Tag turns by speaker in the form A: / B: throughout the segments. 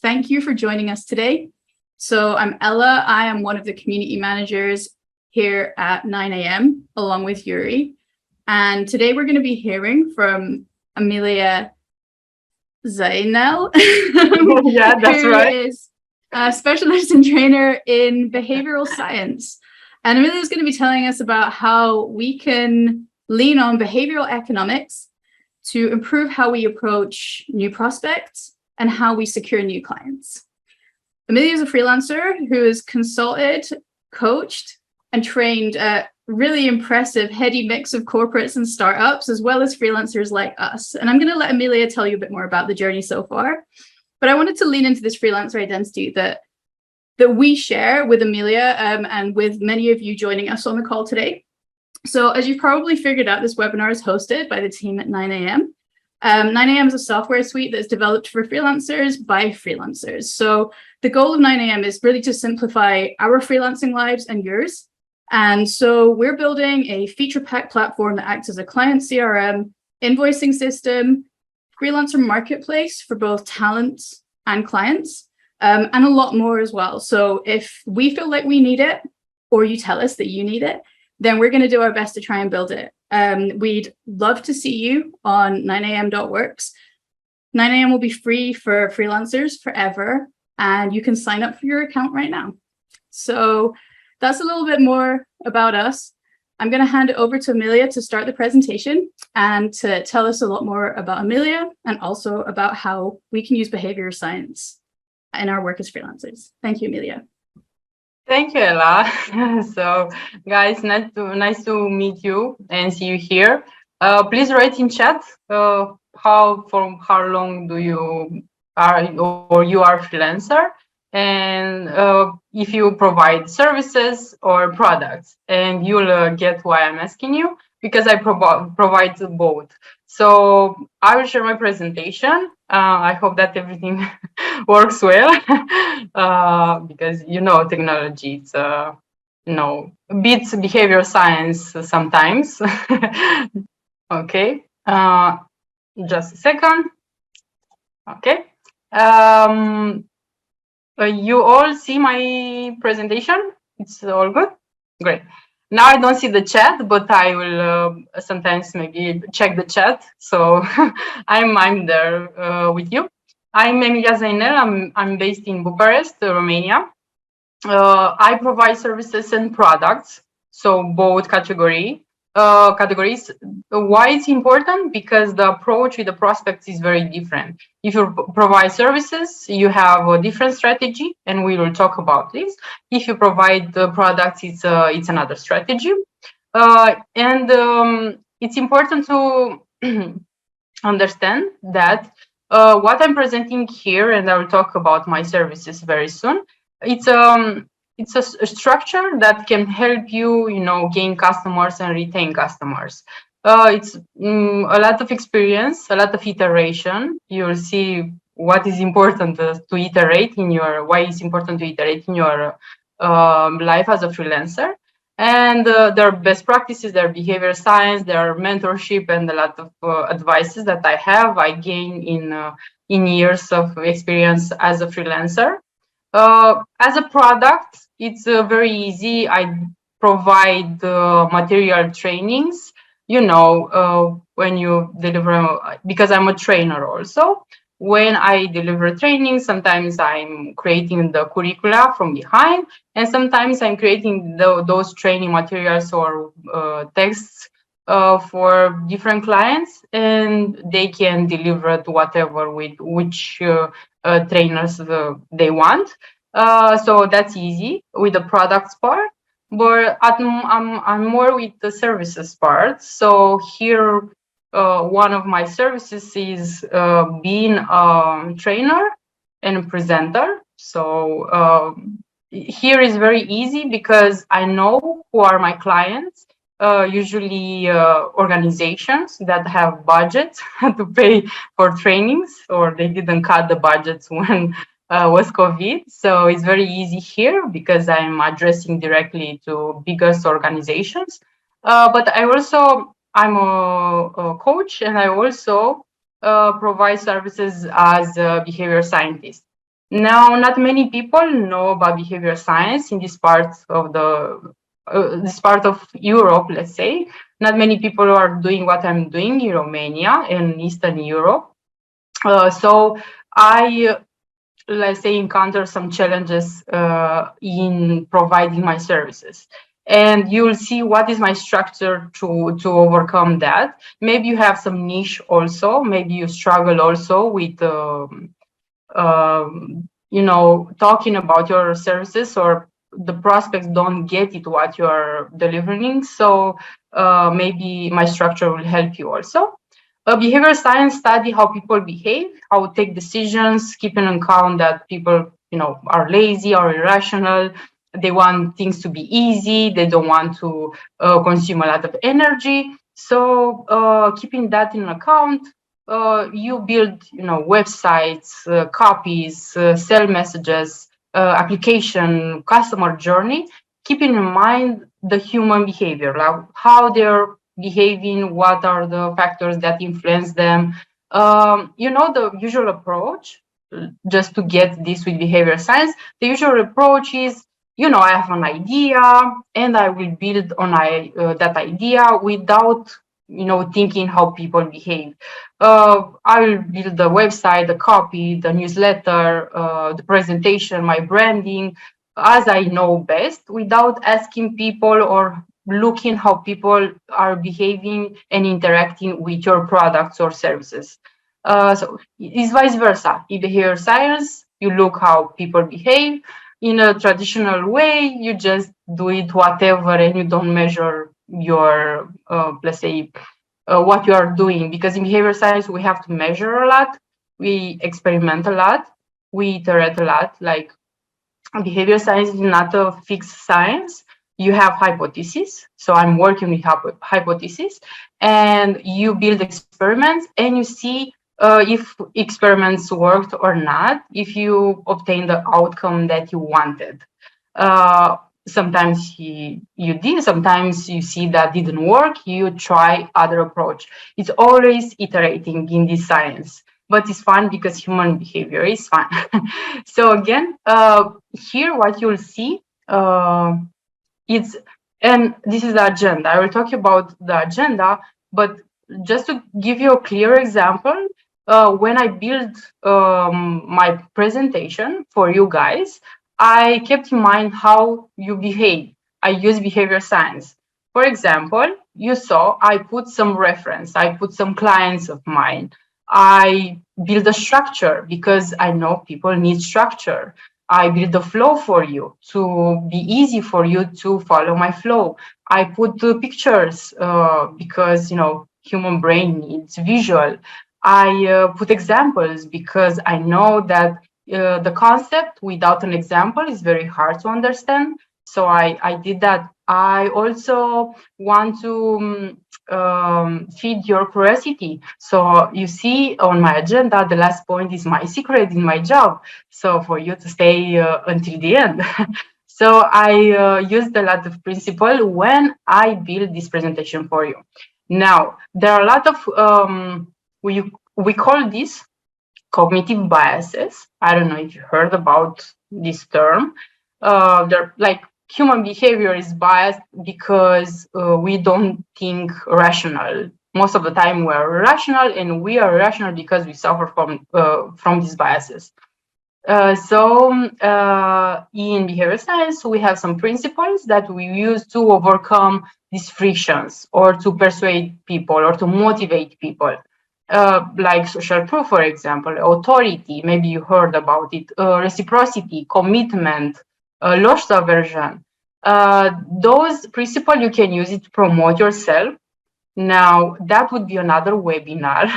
A: Thank you for joining us today. So I'm Ella. I am one of the community managers here at 9 a.m. along with Yuri. And today we're going to be hearing from Emilia Zainel,
B: Yeah, that's
A: who
B: right.
A: is a specialist and trainer in behavioral science. And Emilia is going to be telling us about how we can lean on behavioral economics to improve how we approach new prospects and how we secure new clients. Emilia is a freelancer who has consulted, coached, and trained a really impressive, heady mix of corporates and startups, as well as freelancers like us. And I'm going to let Emilia tell you a bit more about the journey so far. But I wanted to lean into this freelancer identity that we share with Emilia and with many of you joining us on the call today. So as you've probably figured out, this webinar is hosted by the team at 9 a.m. 9 a.m. is a software suite that's developed for freelancers by freelancers. So the goal of 9 a.m. is really to simplify our freelancing lives and yours. And so we're building a feature-packed platform that acts as a client CRM, invoicing system, freelancer marketplace for both talents and clients, and a lot more as well. So if we feel like we need it, or you tell us that you need it, then we're going to do our best to try and build it. We'd love to see you on 9am.works. 9 a.m. will be free for freelancers forever, and you can sign up for your account right now. So that's a little bit more about us. I'm going to hand it over to Emilia to start the presentation and to tell us a lot more about Emilia and also about how we can use behavior science in our work as freelancers. Thank you, Emilia.
B: Thank you, Ella. So, guys, nice to meet you and see you here. Please write in chat for how long do you are freelancer, and if you provide services or products, and you'll get why I'm asking you, because I provide both. So I will share my presentation. I hope that everything works well, because technology, it's beats behavior science sometimes. Okay, just a second. Okay, you all see my presentation? It's all good? Great. Now I don't see the chat, but I will sometimes maybe check the chat. So I'm there with you. I'm Emilia Zainel. I'm based in Bucharest, Romania. I provide services and products, so both categories. Why it's important? Because the approach with the prospects is very different. If you provide services, you have a different strategy, and we will talk about this. If you provide the products, it's another strategy, and it's important to understand that what I'm presenting here, and I will talk about my services very soon. It's a structure that can help you, gain customers and retain customers. It's a lot of experience, a lot of iteration. You'll see what is important to iterate why it's important to iterate in your life as a freelancer. And there are best practices, there are behavior science, there are mentorship, and a lot of advices that I gain in years of experience as a freelancer. As a product, it's very easy. I provide material trainings, when you deliver, because I'm a trainer also. When I deliver training, sometimes I'm creating the curricula from behind, and sometimes I'm creating those training materials or texts for different clients, and they can deliver to whatever with which trainers they want. So that's easy with the products part, but I'm more with the services part. So here, one of my services is being a trainer and a presenter. So here is very easy because I know who are my clients. Usually organizations that have budgets to pay for trainings, or they didn't cut the budgets when was COVID. So it's very easy here because I'm addressing directly to biggest organizations. But I'm a coach, and I also provide services as a behavior scientist. Now, not many people know about behavioral science in this part of this part of Europe, let's say. Not many people are doing what I'm doing in Romania and Eastern Europe. So I, let's say, encounter some challenges in providing my services. And you'll see what is my structure to overcome that. Maybe you have some niche also. Maybe you struggle also with talking about your services, or the prospects don't get it what you're delivering. So maybe my structure will help you also. Behavioral science study how people behave, how to take decisions, keeping in account that people, are lazy or irrational. They want things to be easy. They don't want to consume a lot of energy. So keeping that in account, you build, websites, copies, sell messages, application, customer journey, keeping in mind the human behavior, like how they're behaving, what are the factors that influence them. The usual approach, just to get this with behavior science, the usual approach is, I have an idea and I will build on that idea without, thinking how people behave. I will build the website, the copy, the newsletter, the presentation, my branding, as I know best, without asking people or looking how people are behaving and interacting with your products or services. So it's vice versa. In behavior science, you look how people behave. In a traditional way, you just do it whatever, and you don't measure your, let's say, what you are doing. Because in behavior science, we have to measure a lot, we experiment a lot, we iterate a lot. Like, behavior science is not a fixed science. You have hypotheses. So I'm working with hypotheses, and you build experiments and you see if experiments worked or not, if you obtain the outcome that you wanted. Sometimes you did, sometimes you see that didn't work, you try other approach. It's always iterating in this science, but it's fun because human behavior is fun. So again, here what you'll see is, and this is the agenda. I will talk about the agenda, but just to give you a clear example, when I build my presentation for you guys, I kept in mind how you behave. I use behavior science. For example, you saw I put some reference, I put some clients of mine. I build a structure because I know people need structure. I build a flow for you to be easy for you to follow my flow. I put the pictures because, human brain needs visual. I put examples because I know that the concept without an example is very hard to understand. So I did that. I also want to feed your curiosity. So you see on my agenda, the last point is my secret in my job. So for you to stay until the end. So I used a lot of principle when I build this presentation for you. Now, there are a lot of, we call this cognitive biases. I don't know if you heard about this term. They're like, human behavior is biased because we don't think rational. Most of the time we're rational, and we are rational because we suffer from these biases. In behavioral science, we have some principles that we use to overcome these frictions, or to persuade people, or to motivate people. Like social proof, for example, authority, maybe you heard about it, reciprocity, commitment, loss aversion. Those principles, you can use it to promote yourself. Now, that would be another webinar.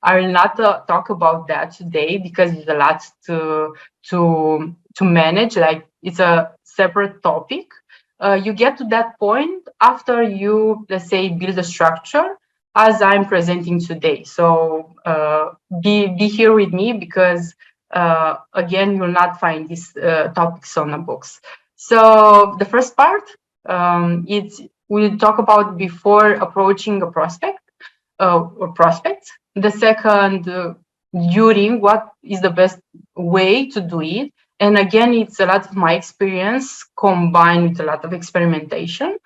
B: I will not talk about that today because it's a lot to manage. Like, it's a separate topic. You get to that point after you, let's say, build a structure, as I'm presenting today. So be here with me, because again, you'll not find these topics on the books. So the first part, we'll talk about before approaching a prospect or prospects. The second, during, what is the best way to do it. And again, it's a lot of my experience combined with a lot of experimentation.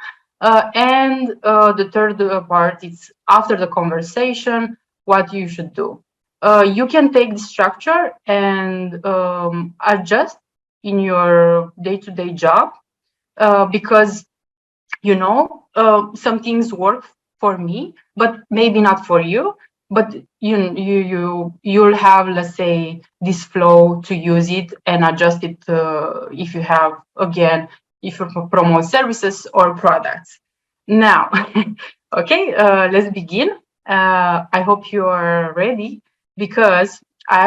B: And the third part is after the conversation, what you should do. You can take the structure and adjust in your day-to-day job, because some things work for me, but maybe not for you. But you'll have, let's say, this flow to use it and adjust it if you have, again, if you promote services or products. Now, okay, let's begin. I hope you are ready, because I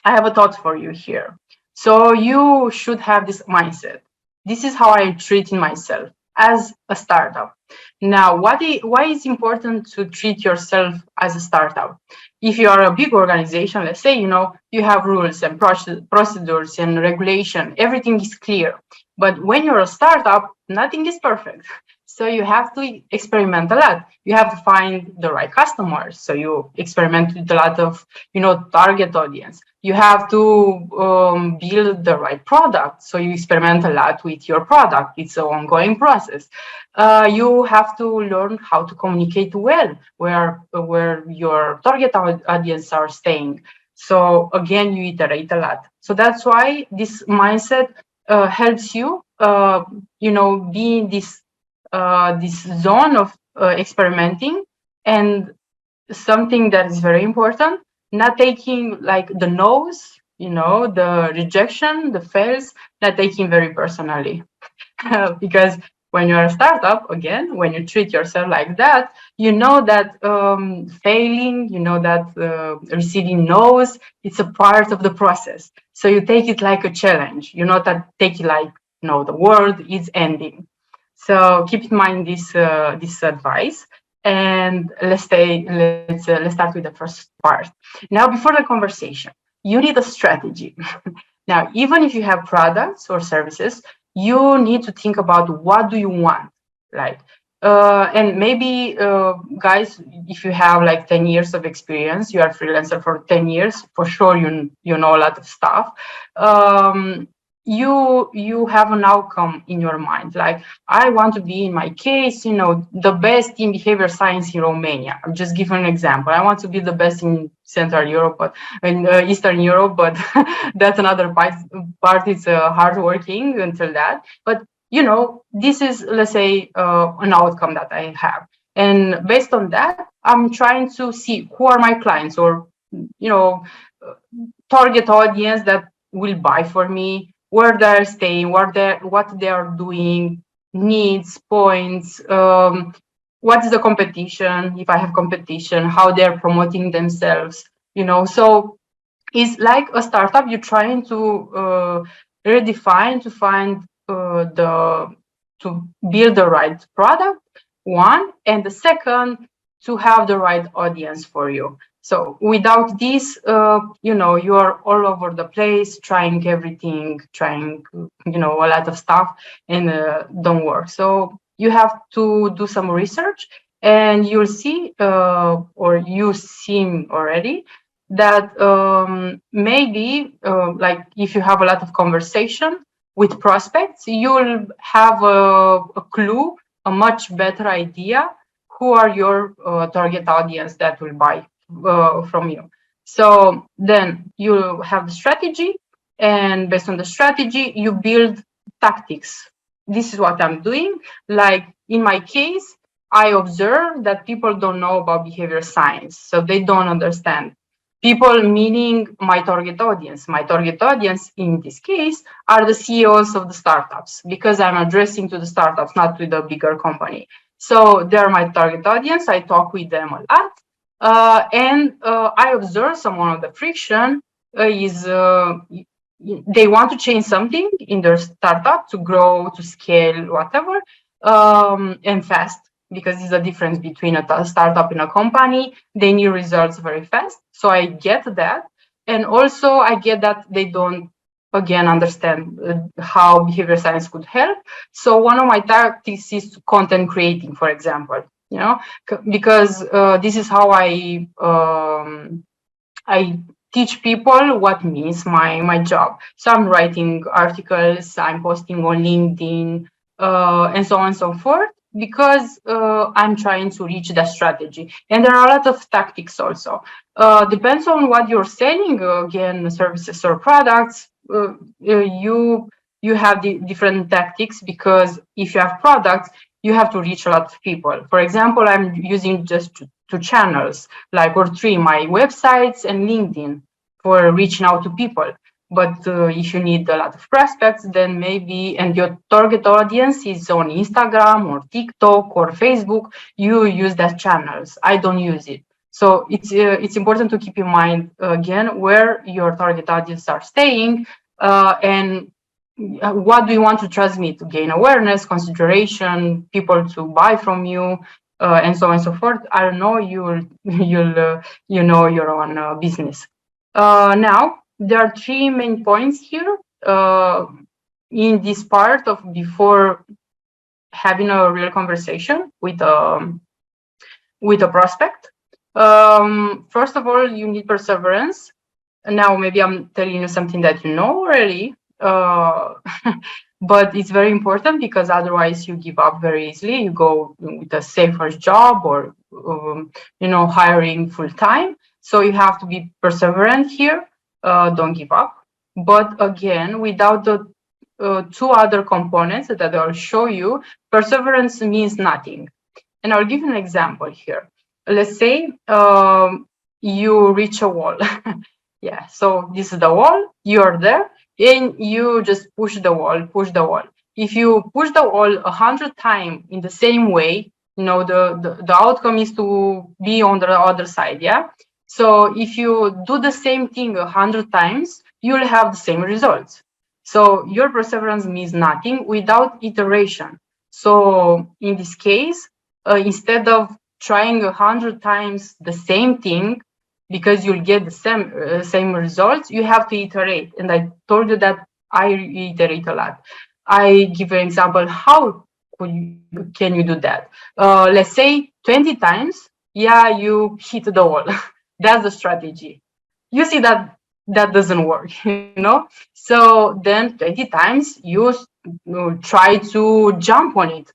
B: have a thought for you here. So you should have this mindset. This is how I treat myself as a startup. Now, why is important to treat yourself as a startup? If you are a big organization, let's say, you have rules and procedures and regulation, everything is clear. But when you're a startup, nothing is perfect. So you have to experiment a lot. You have to find the right customers. So you experiment with a lot of, target audience. You have to build the right product. So you experiment a lot with your product. It's an ongoing process. You have to learn how to communicate well, where your target audience are staying. So again, you iterate a lot. So that's why this mindset helps you, be in this zone of experimenting. And something that is very important, not taking like the no's, the rejection, the fails, not taking very personally. Because when you're a startup, again, when you treat yourself like that, that failing, that receiving no's, it's a part of the process. So you take it like a challenge. You not take it like, the world is ending. So keep in mind this advice. And let's start with the first part. Now, before the conversation, you need a strategy. Now, even if you have products or services, you need to think about what do you want, like, and maybe, guys, if you have like 10 years of experience, you are freelancer for 10 years, for sure, you know a lot of stuff. You have an outcome in your mind, like, I want to be, in my case, the best in behavior science in Romania. I'm just giving an example. I want to be the best in Central Europe, but in Eastern Europe, but that's another part. It's hard working until that. But this is, let's say, an outcome that I have, and based on that, I'm trying to see who are my clients, or target audience that will buy for me, where they're staying, what they are doing, needs, points, what is the competition, if I have competition, how they're promoting themselves, so it's like a startup. You're trying to redefine, to find to build the right product, one, and the second, to have the right audience for you. So without this, you are all over the place, trying everything, a lot of stuff, and don't work. So you have to do some research, and you'll see, or you've seen already, that maybe, like, if you have a lot of conversation with prospects, you'll have a clue, a much better idea who are your target audience that will buy from you. So then you have the strategy, and based on the strategy, you build tactics. This is what I'm doing. Like in my case, I observe that people don't know about behavior science, so they don't understand. People, meaning my target audience. My target audience in this case are the CEOs of the startups, because I'm addressing to the startups, not to the bigger company. So they're my target audience. I talk with them a lot. And I observe some of the friction is they want to change something in their startup to grow, to scale, whatever, and fast, because there's a difference between a startup and a company. They need results very fast. So I get that. And also I get that they don't, again, understand how behavior science could help. So one of my tactics is content creating, for example, because this is how I teach people what means my job. So I'm writing articles, I'm posting on LinkedIn, and so on and so forth, because I'm trying to reach that strategy. And there are a lot of tactics also. Depends on what you're selling, again, services or products. You have the different tactics, because if you have products, you have to reach a lot of people. For example, I'm using just two channels, like, or three, my websites and LinkedIn, for reaching out to people. But if you need a lot of prospects, then maybe, and your target audience is on Instagram or TikTok or Facebook, you use that channels. I don't use it. So it's important to keep in mind, again, where your target audience are staying, and what do you want to transmit to gain awareness, consideration, people to buy from you, and so on and so forth. I don't know, you know your own business. Now there are three main points here in this part of before having a real conversation with a prospect. First of all, you need perseverance. Now maybe I'm telling you something that you know already, but it's very important, because otherwise you give up very easily. You go with a safer job, or hiring full time. So you have to be perseverant here. Don't give up. But again, without the two other components that I'll show you, perseverance means nothing. And I'll give you an example here. Let's say you reach a wall. Yeah, so this is the wall, you're there, and you just push the wall, push the wall. If you push the wall 100 times in the same way, the outcome is to be on the other side, yeah? So if you do the same thing 100 times, you'll have the same results. So your perseverance means nothing without iteration. So in this case, instead of trying 100 times the same thing, because you'll get the same results, you have to iterate. And I told you that I iterate a lot. I give an example. How can you do that? Let's say 20 times, yeah, you hit the wall. That's the strategy. You see that doesn't work, So then 20 times you try to jump on it.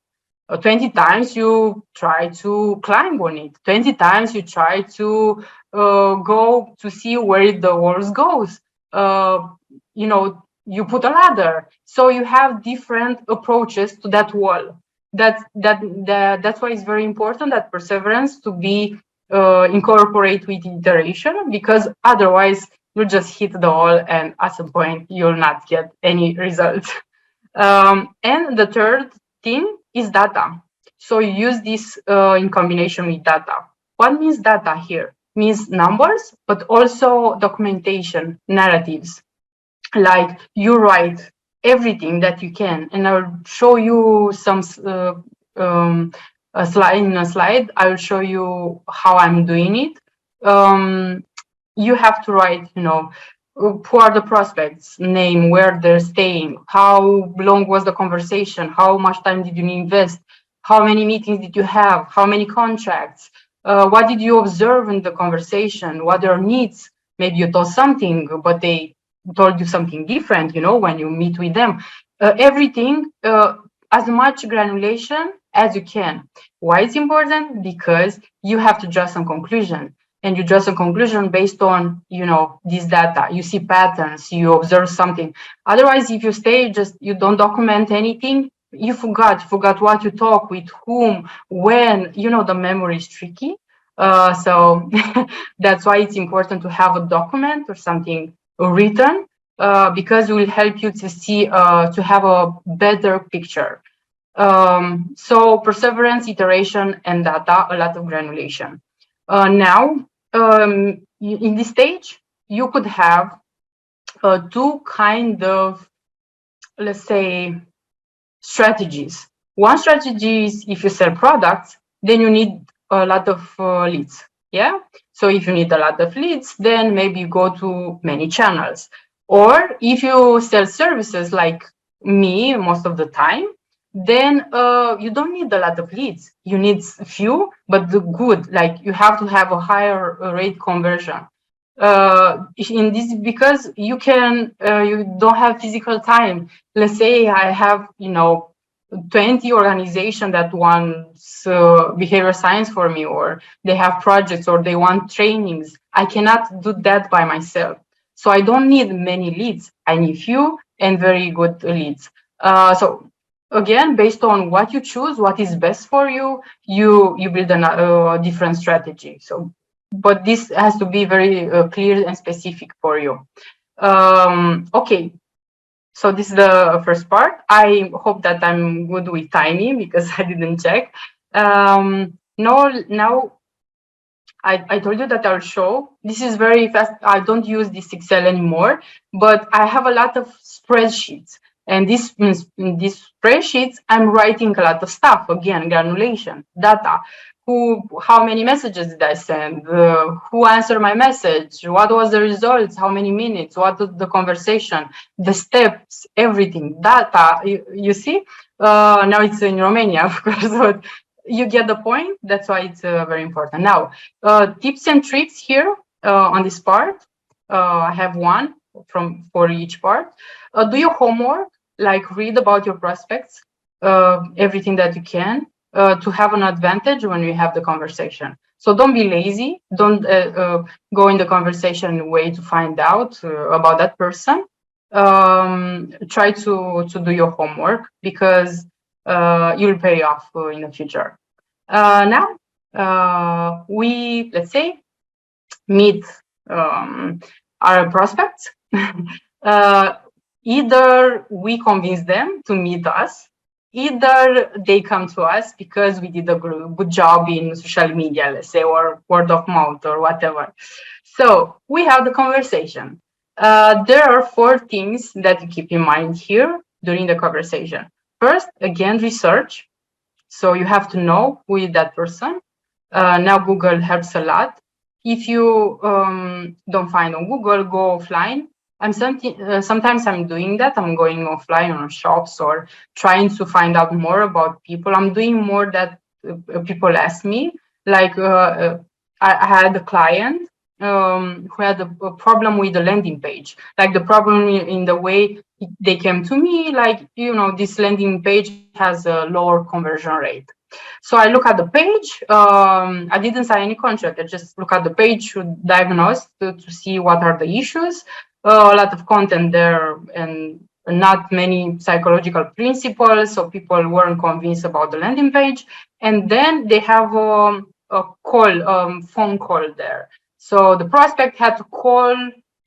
B: 20 times you try to climb on it. 20 times you try to go to see where the walls goes. You put a ladder. So you have different approaches to that wall. That's why it's very important that perseverance to be incorporate with iteration, because otherwise you just hit the wall and at some point you'll not get any results. And the third thing is data. So you use this in combination with data. What means data here? Means numbers, but also documentation, narratives. Like you write everything that you can, and I'll show you some a slide. I'll show you how I'm doing it. You have to write, who are the prospects, name, where they're staying, how long was the conversation, how much time did you invest, how many meetings did you have, how many contracts, what did you observe in the conversation, what their needs. Maybe you told something, but they told you something different, when you meet with them. Everything, as much granulation as you can. Why it's important? Because you have to draw some conclusion. And you draw a conclusion based on, this data. You see patterns, you observe something. Otherwise, if you stay, you don't document anything, you forgot what you talk with whom, when, the memory is tricky. So that's why it's important to have a document or something written, because it will help you to see, to have a better picture. So perseverance, iteration, and data, a lot of granulation. Now, in this stage, you could have two kind of, let's say, strategies. One strategy is if you sell products, then you need a lot of leads. Yeah. So if you need a lot of leads, then maybe you go to many channels. Or if you sell services like me most of the time, then you don't need a lot of leads. You need few, but the good, like you have to have a higher rate conversion. in this, because you don't have physical time. Let's say I have 20 organizations that wants behavioral science for me, or they have projects, or they want trainings. I cannot do that by myself. So I don't need many leads. I need few and very good leads. So again, based on what you choose, what is best for you, you build a different strategy. So, but this has to be very clear and specific for you. Okay, so this is the first part. I hope that I'm good with timing because I didn't check. Now I told you that I'll show. This is very fast. I don't use this Excel anymore, but I have a lot of spreadsheets. And this means in these spreadsheets, I'm writing a lot of stuff. Again, granulation, data. How many messages did I send? Who answered my message? What was the results? How many minutes? What was the conversation? The steps, everything, data. You see? Now it's in Romania, of course, but you get the point. That's why it's very important. Now, tips and tricks here on this part. I have one for each part. Do your homework, like read about your prospects, everything that you can, to have an advantage when you have the conversation. So don't be lazy. Don't go in the conversation way to find out about that person. Try to do your homework, because you'll pay off in the future. Now, we, let's say, meet our prospects. Either we convince them to meet us, either they come to us because we did a good job in social media, let's say, or word of mouth or whatever. So we have the conversation. There are 4 things that you keep in mind here during the conversation. First, again, research. So you have to know who is that person. Now Google helps a lot. If you don't find on Google, go offline. Sometimes I'm doing that. I'm going offline on shops or trying to find out more about people. I'm doing more that people ask me. Like I had a client who had a problem with the landing page. Like the problem in the way they came to me, like, this landing page has a lower conversion rate. So I look at the page. I didn't sign any contract. I just look at the page to diagnose, to see what are the issues. A lot of content there and not many psychological principles. So people weren't convinced about the landing page. And then they have a phone call there. So the prospect had to call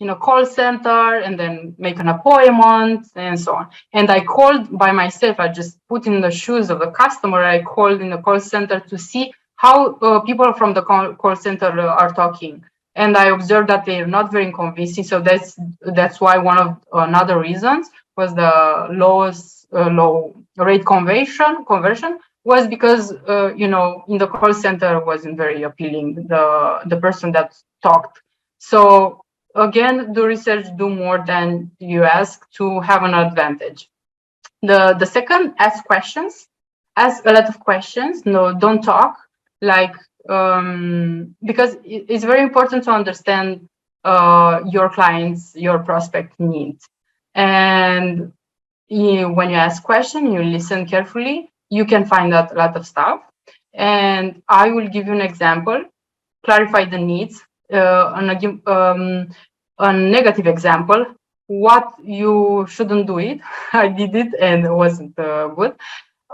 B: in a call center and then make an appointment and so on. And I called by myself. I just put in the shoes of the customer. I called in the call center to see how people from the call center are talking. And I observed that they're not very convincing. So that's why one of another reasons was the lowest low rate conversion was because in the call center wasn't very appealing, the person that talked. So again, do research, do more than you ask to have an advantage. The second, ask questions. Ask a lot of questions. No, don't talk. Like because it's very important to understand your clients, your prospect needs. And when you ask questions, you listen carefully, you can find out a lot of stuff. And I will give you an example, clarify the needs. A negative example, what you shouldn't do it. I did it and it wasn't good.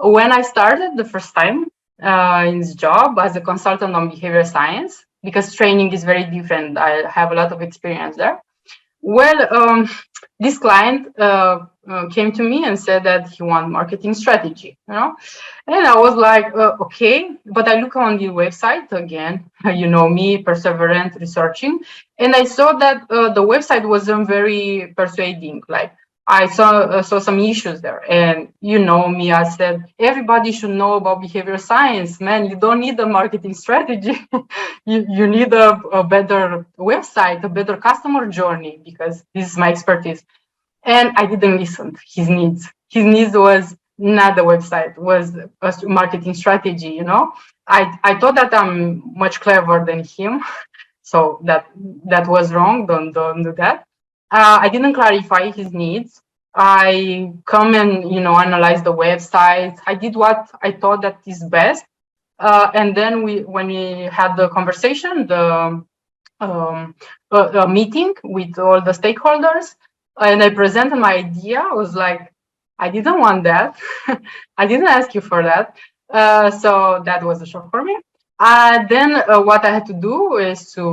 B: When I started the first time in this job as a consultant on behavior science, because training is very different, I have a lot of experience there. Well, this client came to me and said that he wants marketing strategy, and I was like, okay, but I look on the website again, me, perseverant, researching, and I saw that the website wasn't very persuading. Like I saw some issues there, and me, I said everybody should know about behavioral science, man. You don't need a marketing strategy. you need a better website, a better customer journey, because this is my expertise. And I didn't listen to his needs. His needs was not the website, was a marketing strategy. I thought that I'm much clever than him. So that was wrong. Don't do that. I didn't clarify his needs. I come and analyze the website. I did what I thought that is best. And then when we had the conversation, a meeting with all the stakeholders, and I presented my idea. I was like, I didn't want that. I didn't ask you for that. So that was a shock for me. Then what I had to do is to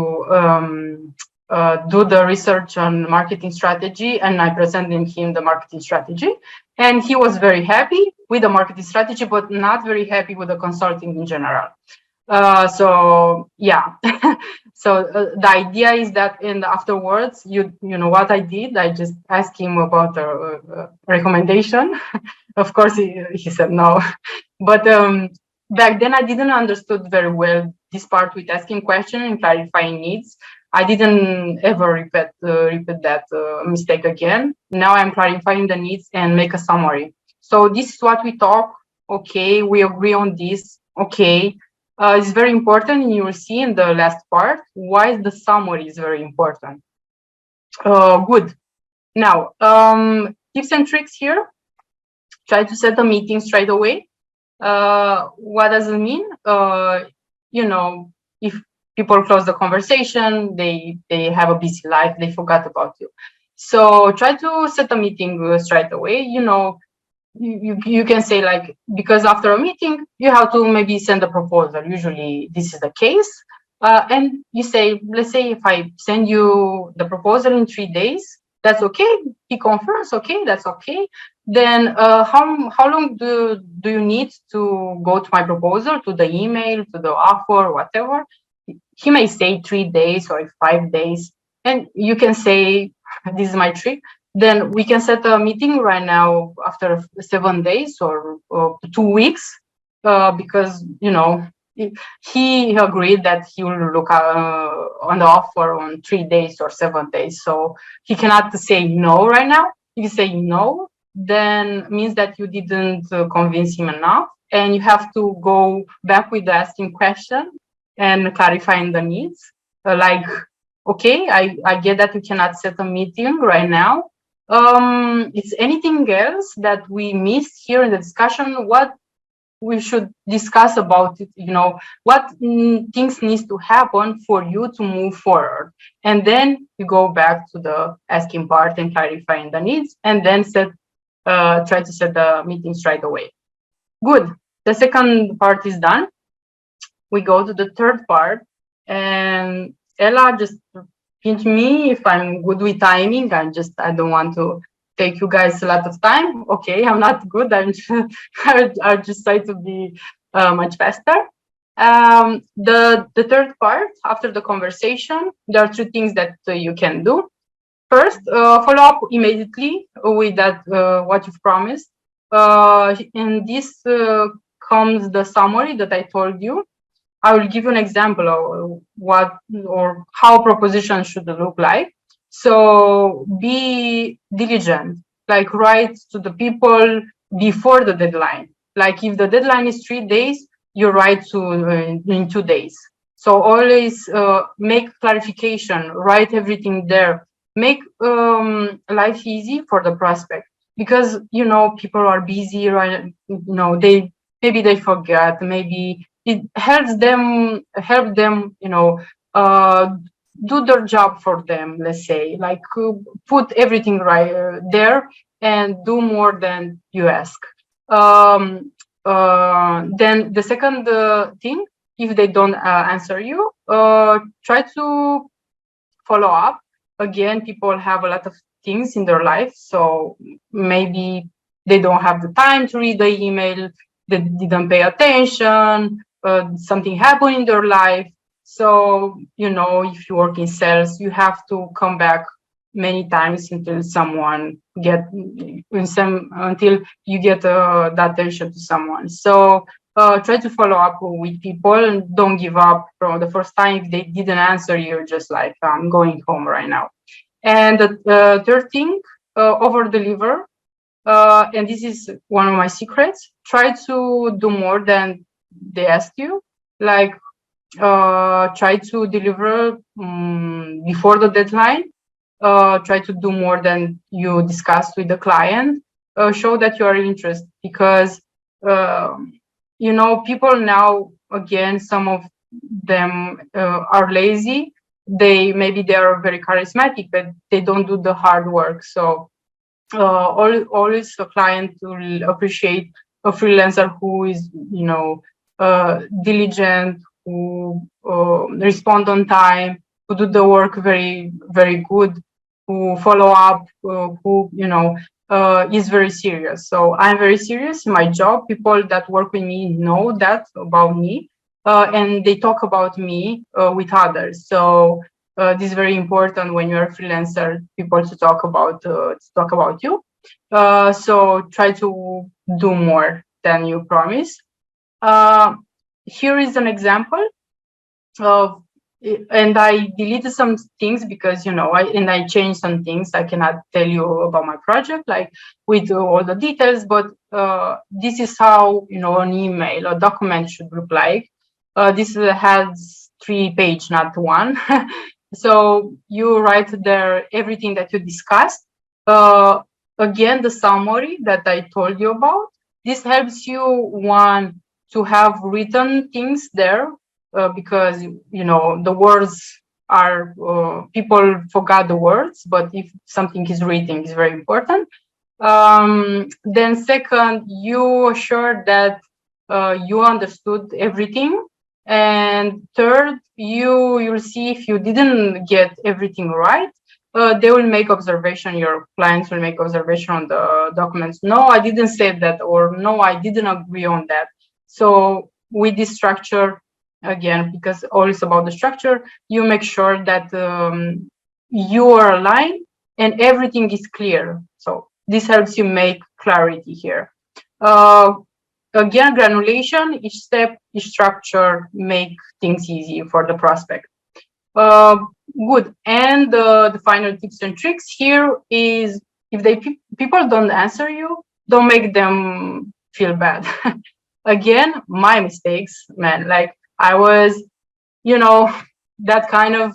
B: do the research on marketing strategy, and I presented him the marketing strategy. And he was very happy with the marketing strategy, but not very happy with the consulting in general. So yeah. So the idea is that afterwards, you know what I did? I just asked him about a recommendation. Of course, he said no. But back then, I didn't understood very well this part with asking questions and clarifying needs. I didn't ever repeat that mistake again. Now I'm clarifying the needs and make a summary. So this is what we talk. Okay, we agree on this. Okay. It's very important, and you will see in the last part why the summary is very important. Good. Now, tips and tricks here. Try to set a meeting straight away. What does it mean? If people close the conversation, they have a busy life, they forgot about you. So try to set a meeting straight away. You can say, like, because after a meeting you have to maybe send a proposal. Usually this is the case, and you say, let's say if I send you the proposal in 3 days, that's okay. He confirms, okay, that's okay. Then how long do you need to go to my proposal, to the email, to the offer, whatever? He may say 3 days or 5 days, and you can say, this is my trick. Then we can set a meeting right now after 7 days or 2 weeks, because he agreed that he will look on the offer on 3 days or 7 days. So he cannot say no right now. If you say no, then means that you didn't convince him enough, and you have to go back with the asking question and clarifying the needs. Like, okay, I get that you cannot set a meeting right now. It's anything else that we missed here in the discussion? What we should discuss about it, what things needs to happen for you to move forward. And then you go back to the asking part and clarifying the needs, and then try to set the meetings right away. Good. The second part is done. We go to the third part, and Ella, just pinch me if I'm good with timing. I don't want to take you guys a lot of time. Okay, I'm not good. I'll just try to be much faster. The third part, after the conversation, there are 2 things that you can do. First, follow up immediately with that what you've promised. And this comes the summary that I told you. I will give you an example of what or how proposition should look like. So be diligent, like write to the people before the deadline. Like if the deadline is 3 days, you write in 2 days. So always make clarification, write everything there, make life easy for the prospect, because people are busy, right? Maybe they forget, maybe it help them do their job for them, let's say, like put everything right there and do more than you ask. Then the second thing, if they don't answer you, try to follow up. Again, people have a lot of things in their life, so maybe they don't have the time to read the email, they didn't pay attention, something happened in their life. So, if you work in sales, you have to come back many times until until you get the attention to someone. So try to follow up with people and don't give up from the first time. If they didn't answer you, just like, I'm going home right now. And the third thing, over deliver. And this is one of my secrets. Try to do more than they ask you. Like, try to deliver before the deadline, try to do more than you discussed with the client, show that you are interested, because people now, again, some of them are lazy. Maybe they are very charismatic, but they don't do the hard work. So always the client will appreciate a freelancer who is, diligent, who respond on time, who do the work very, very good, who follow up, who, is very serious. So I'm very serious in my job. People that work with me know that about me, and they talk about me with others. So this is very important when you're a freelancer, people to talk about you. So try to do more than you promise. Uh, Here is an example of, and I deleted some things because I changed some things. I cannot tell you about my project like with all the details, but this is how an email or document should look like. This has 3 pages, not 1. So you write there everything that you discussed. Again, the summary that I told you about. This helps you, one, to have written things there, because the words are people forgot the words, but if something is written, it's very important. Then second, you assure that you understood everything, and third, you'll see if you didn't get everything right. They will make observation, your clients will make observation on the documents. No, I didn't say that, or no, I didn't agree on that. So with this structure, again, because always about the structure, you make sure that you are aligned and everything is clear. So this helps you make clarity here. Again, granulation, each step, each structure make things easy for the prospect. Good. And the final tips and tricks here is, if people don't answer you, don't make them feel bad. Again, my mistakes, man. Like I was, that kind of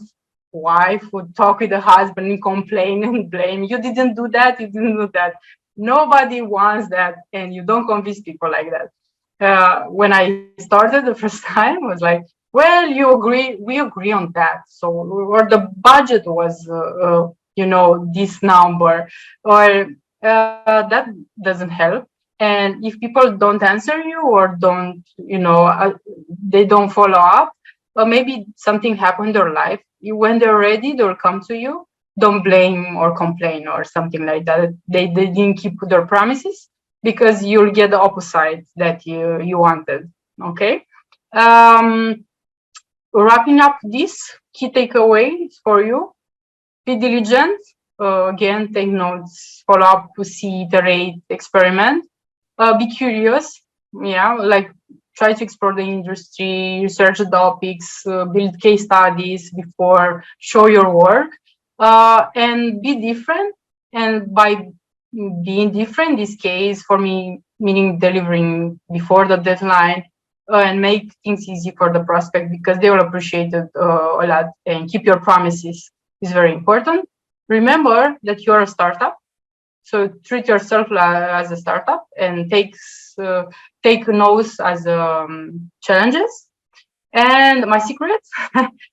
B: wife would talk with the husband and complain and blame. You didn't do that. You didn't do that. Nobody wants that, and you don't convince people like that. When I started the first time, I was like, well, we agree on that. So, or the budget was, this number, or that doesn't help. And if people don't answer you, or don't, they don't follow up, or maybe something happened in their life, when they're ready, they'll come to you. Don't blame or complain or something like that. They didn't keep their promises, because you'll get the opposite that you wanted. Okay. Wrapping up this, key takeaways for you: be diligent. Again, take notes, follow up, to see, iterate, experiment. Be curious. Yeah, like try to explore the industry, research the topics, build case studies before show your work, and be different. And by being different, this case for me, meaning delivering before the deadline, and make things easy for the prospect, because they will appreciate it a lot. And keep your promises is very important. Remember that you are a startup, so treat yourself as a startup, and take notes as challenges. And my secret,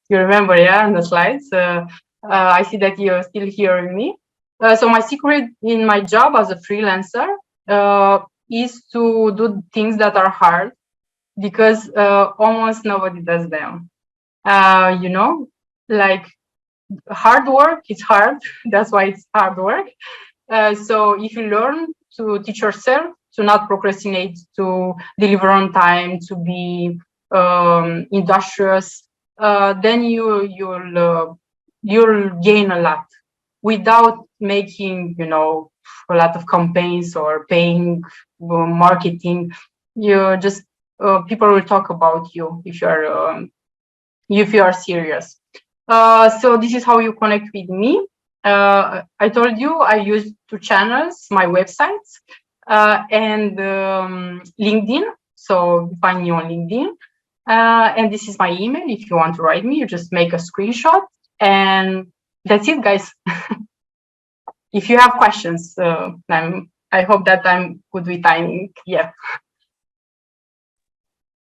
B: you remember, yeah, on the slides. I see that you're still hearing me. So my secret in my job as a freelancer is to do things that are hard, because almost nobody does them. Like hard work, it's hard. That's why it's hard work. So if you learn to teach yourself to not procrastinate, to deliver on time, to be industrious, then you'll gain a lot without making a lot of campaigns or paying marketing. You just people will talk about you if you are serious. So this is how you connect with me. I told you I use 2 channels: my websites and LinkedIn. So find me on LinkedIn. And this is my email. If you want to write me, you just make a screenshot, and that's it, guys. If you have questions, I hope that I'm good with timing. Yeah.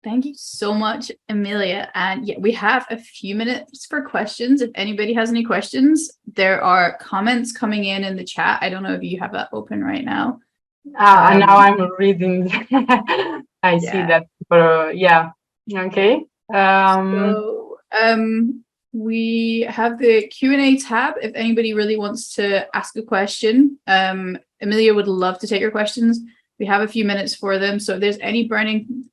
A: Thank you so much, Emilia. And yeah, we have a few minutes for questions. If anybody has any questions, there are comments coming in the chat. I don't know if you have that open right now.
B: And now I'm reading. I see that. Yeah. Okay.
A: We have the Q&A tab. If anybody really wants to ask a question, Emilia would love to take your questions. We have a few minutes for them. So if there's any burning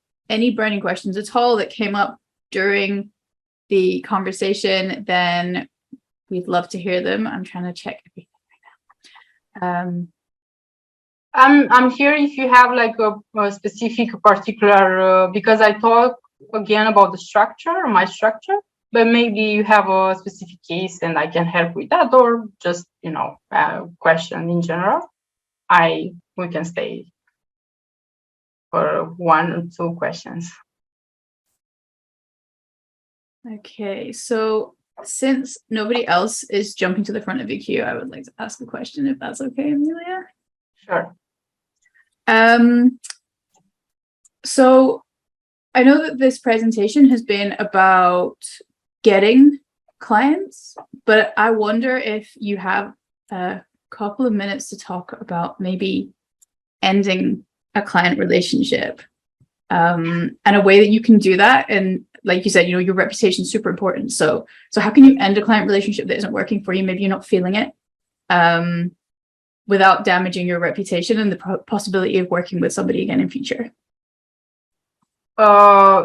A: questions at all that came up during the conversation, then we'd love to hear them. I'm trying to check everything right now.
B: I'm here if you have like a specific particular, because I talk again about the structure, my structure, but maybe you have a specific case and I can help with that, or just, a question in general. We can stay for 1 or 2 questions.
A: Okay, so since nobody else is jumping to the front of the queue, I would like to ask a question, if that's okay, Emilia.
B: Sure.
A: So I know that this presentation has been about getting clients, but I wonder if you have a couple of minutes to talk about maybe ending a client relationship, and a way that you can do that. And like you said, your reputation is super important. So how can you end a client relationship that isn't working for you? Maybe you're not feeling it, without damaging your reputation and the possibility of working with somebody again in future.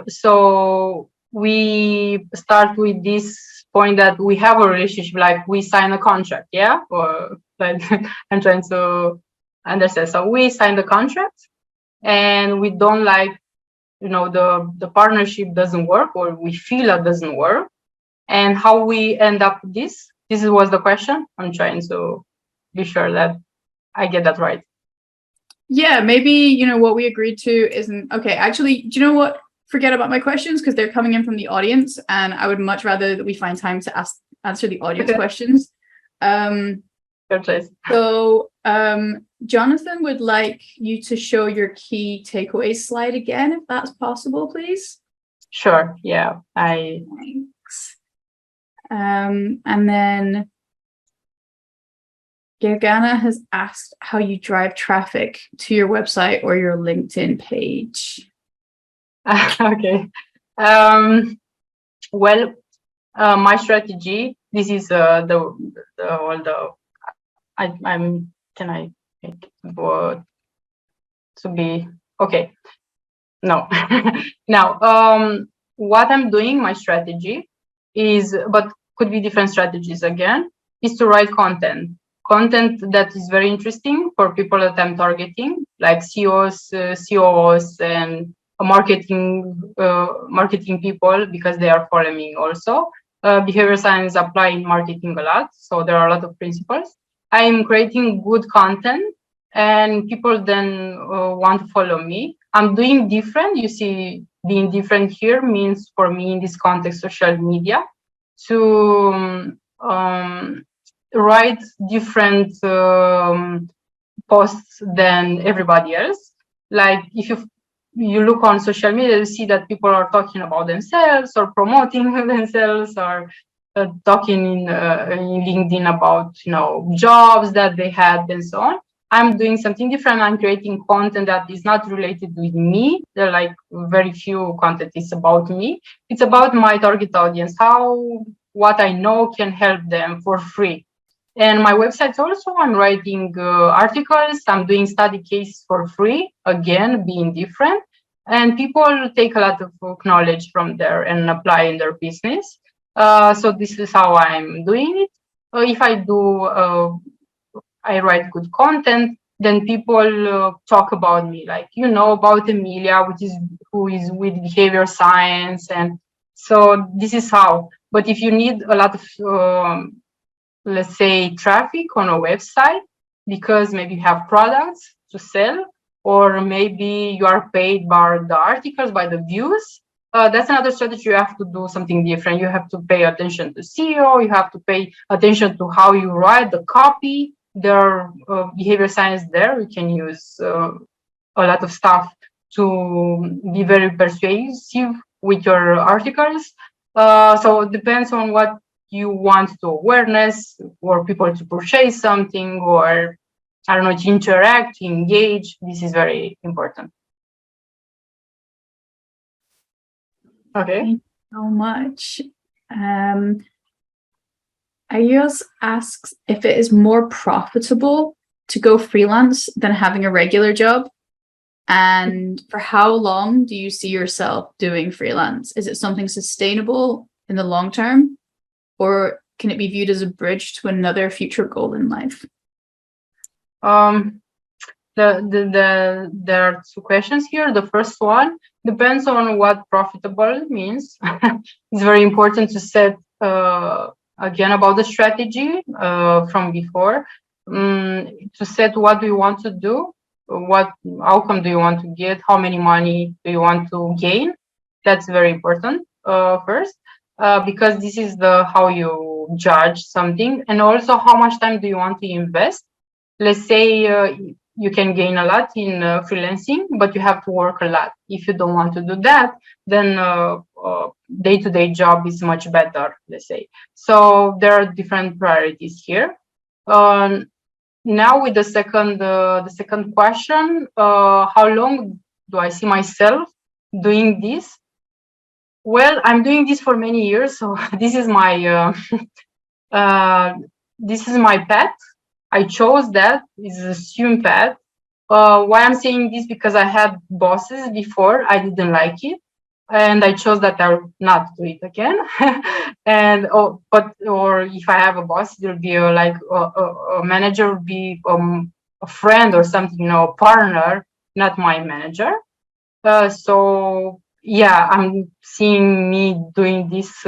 B: So we start with this point that we have a relationship, like we sign a contract, yeah? Or like I'm trying to understand. So we sign the contract and we don't like, the partnership doesn't work, or we feel it doesn't work. And how we end up this was the question. I'm trying to be sure that I get that right.
A: Yeah, maybe, what we agreed to isn't okay. Actually, do you know what? Forget about my questions, because they're coming in from the audience, and I would much rather that we find time to answer the audience questions. So Jonathan would like you to show your key takeaways slide again, if that's possible, please.
B: Sure. Yeah.
A: Thanks. And then Gergana has asked how you drive traffic to your website or your LinkedIn page.
B: Okay. Well, my strategy. This is Can I make it to be okay? No. Now, what I'm doing, my strategy is, but could be different strategies again, is to write content that is very interesting for people that I'm targeting, like CEOs, COOs, and marketing people, because they are following me also. Behavioral science apply in marketing a lot, so there are a lot of principles. I'm creating good content, and people then want to follow me. I'm doing different. You see, being different here means for me in this context, social media, to write different posts than everybody else. Like if you look on social media, you see that people are talking about themselves or promoting themselves, or talking in LinkedIn about jobs that they had and so on. I'm doing something different. I'm creating content that is not related with me. There are like very few content is about me. It's about my target audience, what I know can help them for free. And my website also, I'm writing articles, I'm doing study cases for free, again, being different. And people take a lot of knowledge from there and apply in their business. So this is how I'm doing it. If I write good content, then people talk about me, like, about Emilia, who is with behavior science. And so this is how. But if you need a lot of let's say traffic on a website, because maybe you have products to sell, or maybe you are paid by the articles, by the views, that's another strategy. You have to do something different. You have to pay attention to SEO. You have to pay attention to how you write the copy. There are behavior science there. We can use a lot of stuff to be very persuasive with your articles. So it depends on what you want to awareness, or people to purchase something, or I don't know, to interact, to engage. This is very important. Okay.
A: Thank you so much. Ayos asks if it is more profitable to go freelance than having a regular job. And for how long do you see yourself doing freelance? Is it something sustainable in the long term, or can it be viewed as a bridge to another future goal in life?
B: There are two questions here. The first one depends on what profitable means. It's very important to set again about the strategy from before, to set what do you want to do, what outcome do you want to get, how many money do you want to gain. That's very important first, because this is the how you judge something, and also how much time do you want to invest. Let's say you can gain a lot in freelancing, but you have to work a lot. If you don't want to do that, then day-to-day job is much better, let's say. So there are different priorities here. Now with the second question, how long do I see myself doing this? Well, I'm doing this for many years, so this is my this is my path. I chose that. It's a assumed path. Why I'm saying this, because I had bosses before, I didn't like it, and I chose that I will not do it again. And or if I have a boss, there'll be a manager, would be a friend or something, a partner, not my manager. So yeah, I'm seeing me doing this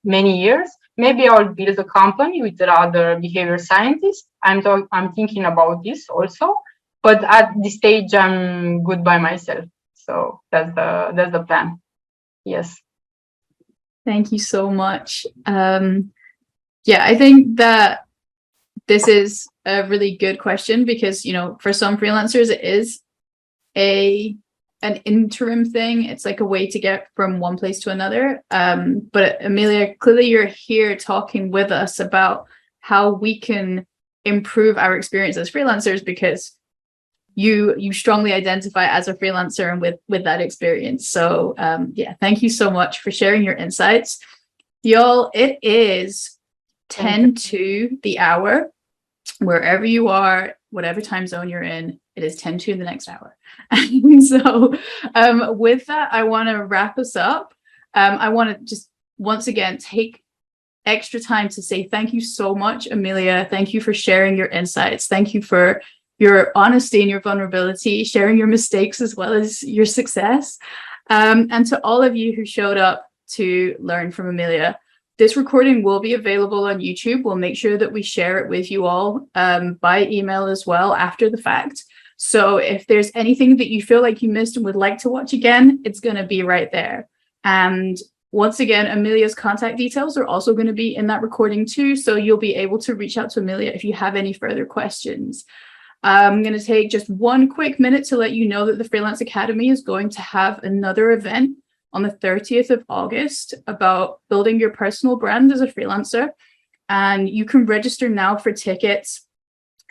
B: many years. Maybe I'll build a company with other behavior scientists. I'm thinking about this also, but at this stage, I'm good by myself. So that's the plan. Yes.
A: Thank you so much. Yeah, I think that this is a really good question because, for some freelancers, it is an interim thing. It's like a way to get from one place to another. But Emilia, clearly you're here talking with us about how we can improve our experience as freelancers, because you strongly identify as a freelancer and with that experience. So yeah, thank you so much for sharing your insights. Y'all, it is 10 to the hour. Wherever you are, whatever time zone you're in, it is 10 to the next hour. And so with that, I want to wrap us up. I want to just once again take extra time to say thank you so much, Emilia. Thank you for sharing your insights. Thank you for your honesty and your vulnerability, sharing your mistakes as well as your success. And to all of you who showed up to learn from Emilia, this recording will be available on YouTube. We'll make sure that we share it with you all by email as well after the fact. So if there's anything that you feel like you missed and would like to watch again, it's going to be right there. And once again, Emilia's contact details are also going to be in that recording too. So you'll be able to reach out to Emilia if you have any further questions. I'm going to take just one quick minute to let you know that the Freelance Academy is going to have another event on the 30th of August about building your personal brand as a freelancer. And you can register now for tickets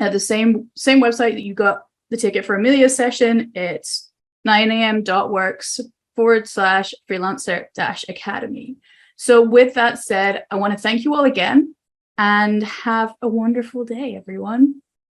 A: at the same website that you got the ticket for Emilia's session. It's 9am.works/freelancer-academy. So with that said, I want to thank you all again and have a wonderful day, everyone.